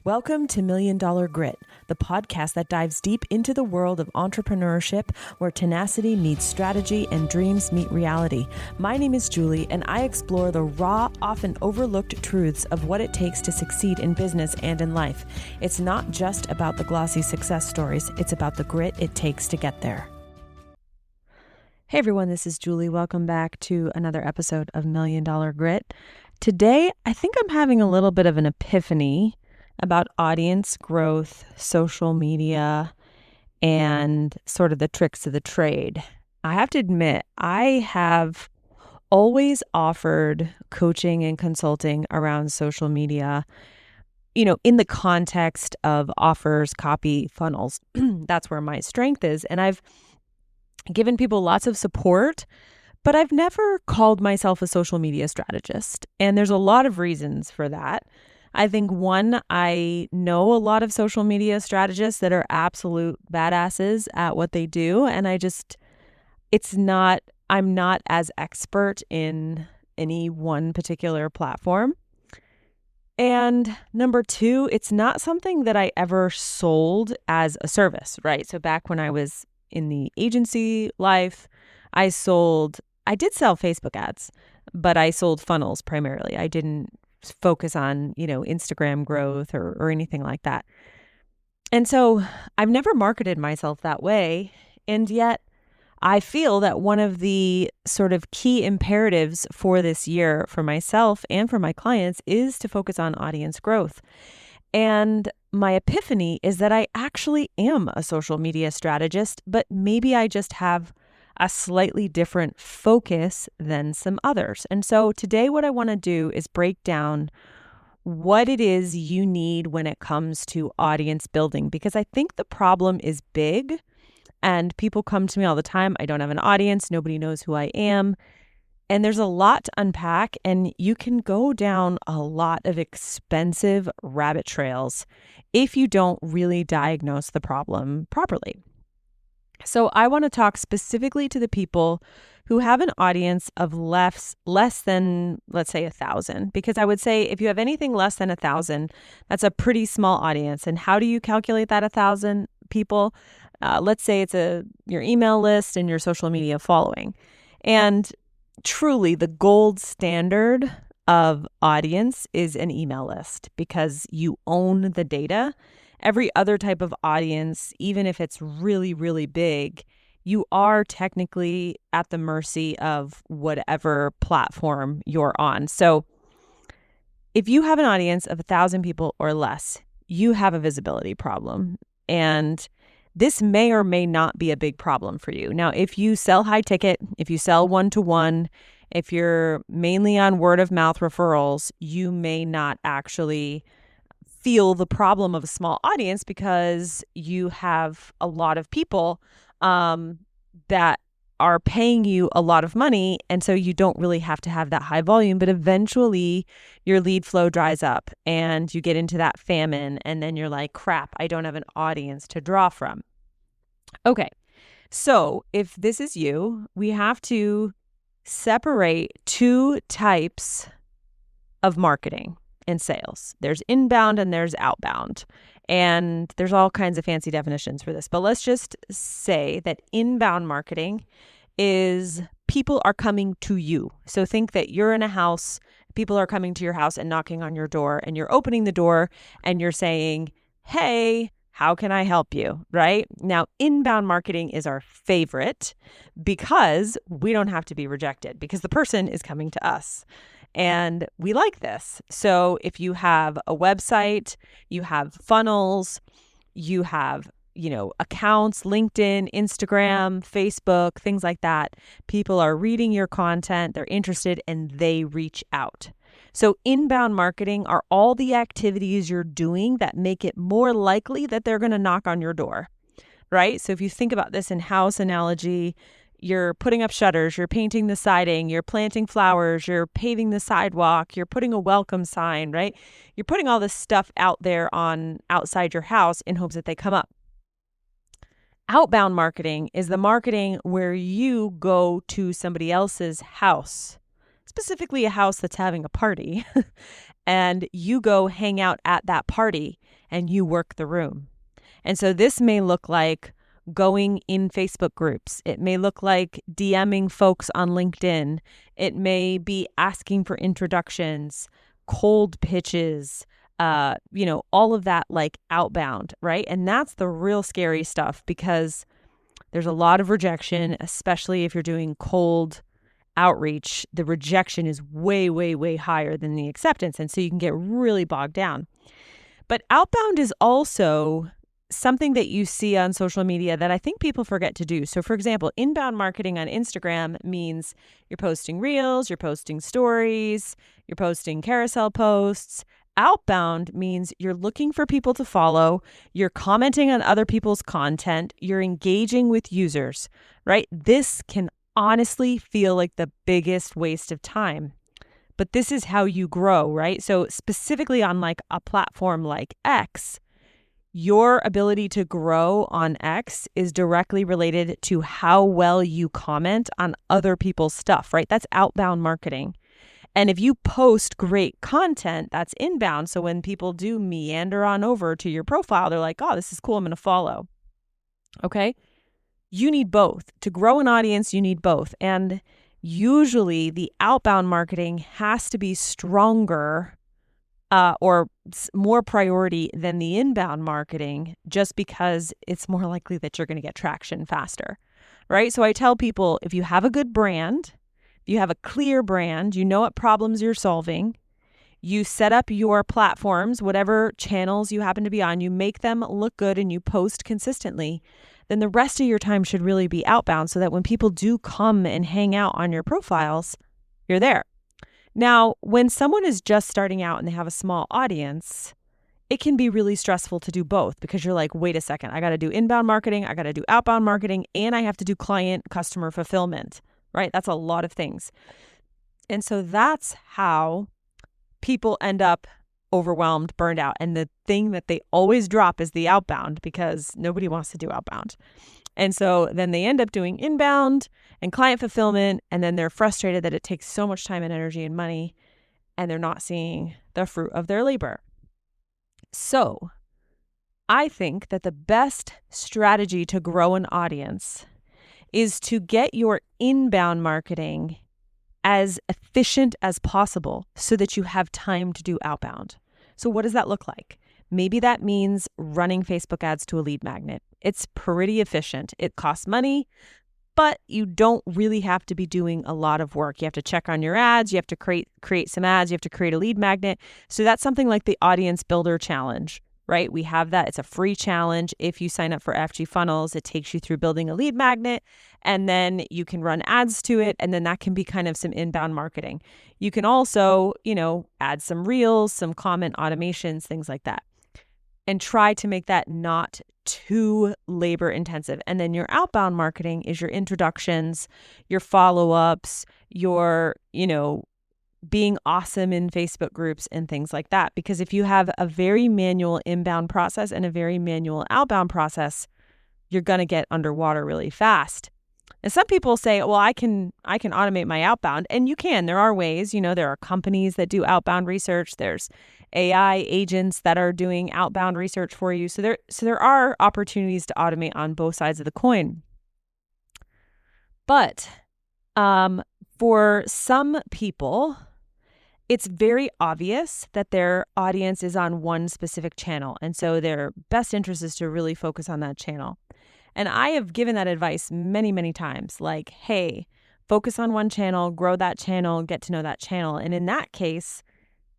Welcome to Million Dollar Grit, the podcast that dives deep into the world of entrepreneurship where tenacity meets strategy and dreams meet reality. My name is Julie, and I explore the raw, often overlooked truths of what it takes to succeed in business and in life. It's not just about the glossy success stories, it's about the grit it takes to get there. Hey everyone, this is Julie. Welcome back to another episode of Million Dollar Grit. Today, I think I'm having a little bit of an epiphany about audience growth, social media, and sort of the tricks of the trade. I have to admit, I have always offered coaching and consulting around social media, in the context of offers, copy, funnels. That's where my strength is. And I've given people lots of support, but I've never called myself a social media strategist. And there's a lot of reasons for that. I think one, I know a lot of social media strategists that are absolute badasses at what they do. And I'm not as expert in any one particular platform. And number two, it's not something that I ever sold as a service, right? So back when I was in the agency life, I did sell Facebook ads, but I sold funnels primarily. I didn't focus on, Instagram growth or anything like that. And so I've never marketed myself that way. And yet I feel that one of the sort of key imperatives for this year for myself and for my clients is to focus on audience growth. And my epiphany is that I actually am a social media strategist, but maybe I just have a slightly different focus than some others. And so today what I want to do is break down what it is you need when it comes to audience building, because I think the problem is big and people come to me all the time. I don't have an audience. Nobody knows who I am. And there's a lot to unpack, and you can go down a lot of expensive rabbit trails if you don't really diagnose the problem properly. So I want to talk specifically to the people who have an audience of less than, let's say, 1,000, because I would say if you have anything less than 1,000, that's a pretty small audience. And how do you calculate that 1,000 people? Let's say it's your email list and your social media following. And truly, the gold standard of audience is an email list because you own the data. Every other type of audience, even if it's really, really big, you are technically at the mercy of whatever platform you're on. So if you have an audience of 1,000 people or less, you have a visibility problem. And this may or may not be a big problem for you. Now, if you sell high ticket, if you sell one-to-one, if you're mainly on word of mouth referrals, you may not actually feel the problem of a small audience because you have a lot of people that are paying you a lot of money. And so you don't really have to have that high volume, but eventually your lead flow dries up and you get into that famine. And then you're like, crap, I don't have an audience to draw from. Okay. So if this is you, we have to separate two types of marketing and sales. There's inbound and there's outbound. And there's all kinds of fancy definitions for this. But let's just say that inbound marketing is people are coming to you. So think that you're in a house, people are coming to your house and knocking on your door, and you're opening the door and you're saying, hey, how can I help you? Right? Now, inbound marketing is our favorite because we don't have to be rejected because the person is coming to us. And we like this. So if you have a website, you have funnels, you have, accounts, LinkedIn, Instagram, Facebook, things like that. People are reading your content, they're interested, and they reach out. So inbound marketing are all the activities you're doing that make it more likely that they're going to knock on your door, right? So if you think about this in house analogy, you're putting up shutters, you're painting the siding, you're planting flowers, you're paving the sidewalk, you're putting a welcome sign, right? You're putting all this stuff out there outside your house in hopes that they come up. Outbound marketing is the marketing where you go to somebody else's house. It's specifically a house that's having a party, and you go hang out at that party and you work the room. And so this may look like going in Facebook groups. It may look like DMing folks on LinkedIn. It may be asking for introductions, cold pitches, all of that like outbound, right? And that's the real scary stuff because there's a lot of rejection, especially if you're doing cold outreach. The rejection is way, way, way higher than the acceptance. And so you can get really bogged down. But outbound is also something that you see on social media that I think people forget to do. So for example, inbound marketing on Instagram means you're posting reels, you're posting stories, you're posting carousel posts. Outbound means you're looking for people to follow, you're commenting on other people's content, you're engaging with users, right? This can honestly feel like the biggest waste of time. But this is how you grow, right? So specifically on like a platform like X, your ability to grow on X is directly related to how well you comment on other people's stuff, right? That's outbound marketing. And if you post great content, that's inbound. So when people do meander on over to your profile, they're like, oh, this is cool, I'm going to follow. Okay? You need both. To grow an audience, you need both. And usually the outbound marketing has to be stronger or more priority than the inbound marketing, just because it's more likely that you're going to get traction faster, right? So I tell people, if you have a good brand, if you have a clear brand, you know what problems you're solving, you set up your platforms, whatever channels you happen to be on, you make them look good and you post consistently, then the rest of your time should really be outbound so that when people do come and hang out on your profiles, you're there. Now, when someone is just starting out and they have a small audience, it can be really stressful to do both because you're like, wait a second, I got to do inbound marketing, I got to do outbound marketing, and I have to do customer fulfillment, right? That's a lot of things. And so that's how people end up overwhelmed, burned out. And the thing that they always drop is the outbound because nobody wants to do outbound. And so then they end up doing inbound and client fulfillment, and then they're frustrated that it takes so much time and energy and money, and they're not seeing the fruit of their labor. So I think that the best strategy to grow an audience is to get your inbound marketing as efficient as possible so that you have time to do outbound. So what does that look like? Maybe that means running Facebook ads to a lead magnet. It's pretty efficient. It costs money, but you don't really have to be doing a lot of work. You have to check on your ads. You have to create some ads. You have to create a lead magnet. So that's something like the Audience Builder Challenge, right? We have that. It's a free challenge. If you sign up for FG Funnels, it takes you through building a lead magnet, and then you can run ads to it. And then that can be kind of some inbound marketing. You can also, add some reels, some comment automations, things like that, and try to make that not too labor intensive. And then your outbound marketing is your introductions, your follow-ups, your, being awesome in Facebook groups and things like that. Because if you have a very manual inbound process and a very manual outbound process, you're going to get underwater really fast. And some people say, well, I can automate my outbound. And you can. There are ways. There are companies that do outbound research. There's AI agents that are doing outbound research for you. So there are opportunities to automate on both sides of the coin. But for some people, it's very obvious that their audience is on one specific channel. And so their best interest is to really focus on that channel. And I have given that advice many, many times, like, hey, focus on one channel, grow that channel, get to know that channel. And in that case,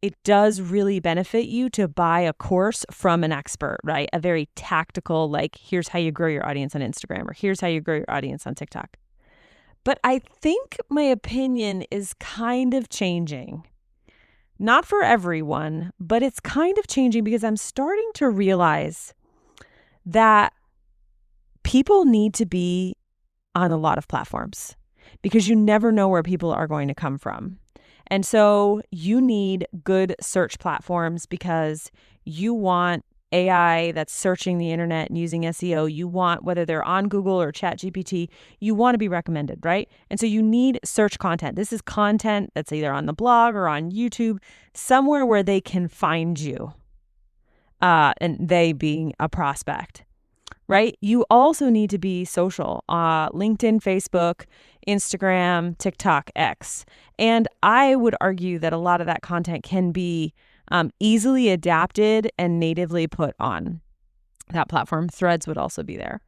it does really benefit you to buy a course from an expert, right? A very tactical, like, here's how you grow your audience on Instagram, or here's how you grow your audience on TikTok. But I think my opinion is kind of changing. Not for everyone, but it's kind of changing because I'm starting to realize that people need to be on a lot of platforms because you never know where people are going to come from. And so you need good search platforms because you want AI that's searching the internet and using SEO, you want, whether they're on Google or ChatGPT, you want to be recommended, right? And so you need search content. This is content that's either on the blog or on YouTube, somewhere where they can find you, and they being a prospect, right? You also need to be social, LinkedIn, Facebook, Instagram, TikTok, X. And I would argue that a lot of that content can be easily adapted and natively put on that platform. Threads would also be there.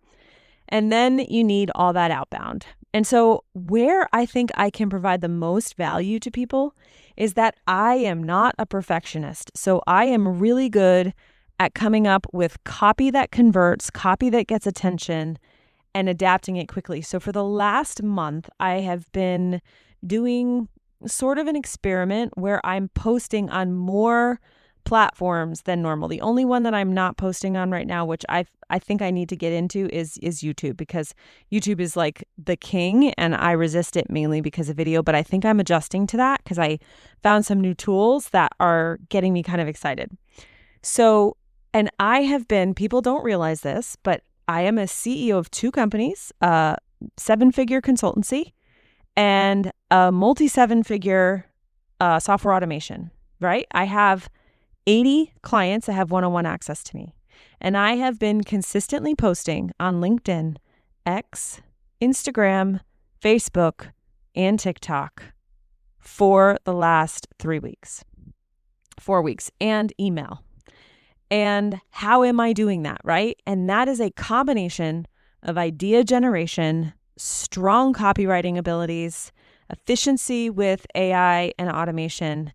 And then you need all that outbound. And so where I think I can provide the most value to people is that I am not a perfectionist. So I am really good at coming up with copy that converts, copy that gets attention, and adapting it quickly. So for the last month, I have been doing sort of an experiment where I'm posting on more platforms than normal. The only one that I'm not posting on right now, which I think I need to get into, is YouTube, because YouTube is like the king and I resist it mainly because of video. But I think I'm adjusting to that because I found some new tools that are getting me kind of excited. So, and I have been, people don't realize this, but I am a CEO of 2 companies, a 7-figure consultancy and a multi-7-figure software automation, right? I have 80 clients that have one-on-one access to me. And I have been consistently posting on LinkedIn, X, Instagram, Facebook, and TikTok for the last 4 weeks, and email. And how am I doing that, right? And that is a combination of idea generation, strong copywriting abilities, efficiency with AI and automation,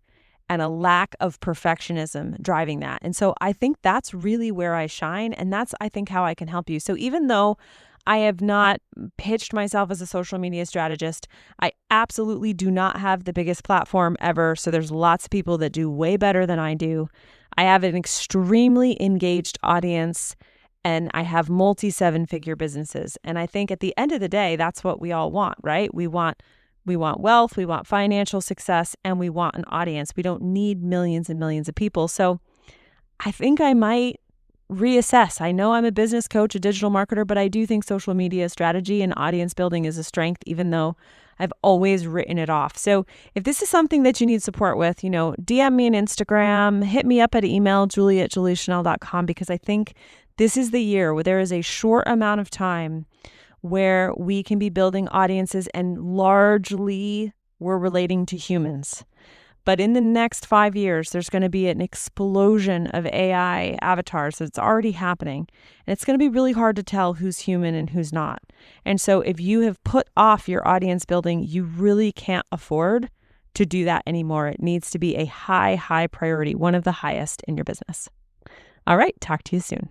and a lack of perfectionism driving that. And so I think that's really where I shine. And that's, I think, how I can help you. So even though I have not pitched myself as a social media strategist, I absolutely do not have the biggest platform ever. So there's lots of people that do way better than I do. I have an extremely engaged audience, and I have multi-7-figure businesses. And I think at the end of the day, that's what we all want, right? We want wealth, we want financial success, and we want an audience. We don't need millions and millions of people. So I think I might reassess. I know I'm a business coach, a digital marketer, but I do think social media strategy and audience building is a strength, even though I've always written it off. So if this is something that you need support with, DM me on Instagram, hit me up at email, julie@juliechanel.com, because I think this is the year where there is a short amount of time where we can be building audiences, and largely we're relating to humans. But in the next 5 years, there's going to be an explosion of AI avatars. It's already happening. And it's going to be really hard to tell who's human and who's not. And so if you have put off your audience building, you really can't afford to do that anymore. It needs to be a high priority, one of the highest in your business. All right, talk to you soon.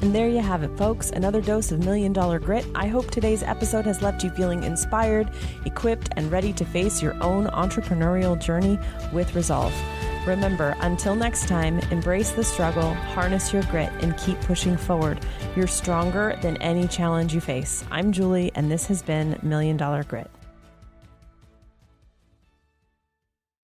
And there you have it, folks. Another dose of $1 Million Grit. I hope today's episode has left you feeling inspired, equipped, and ready to face your own entrepreneurial journey with resolve. Remember, until next time, embrace the struggle, harness your grit, and keep pushing forward. You're stronger than any challenge you face. I'm Julie, and this has been $1 Million Grit.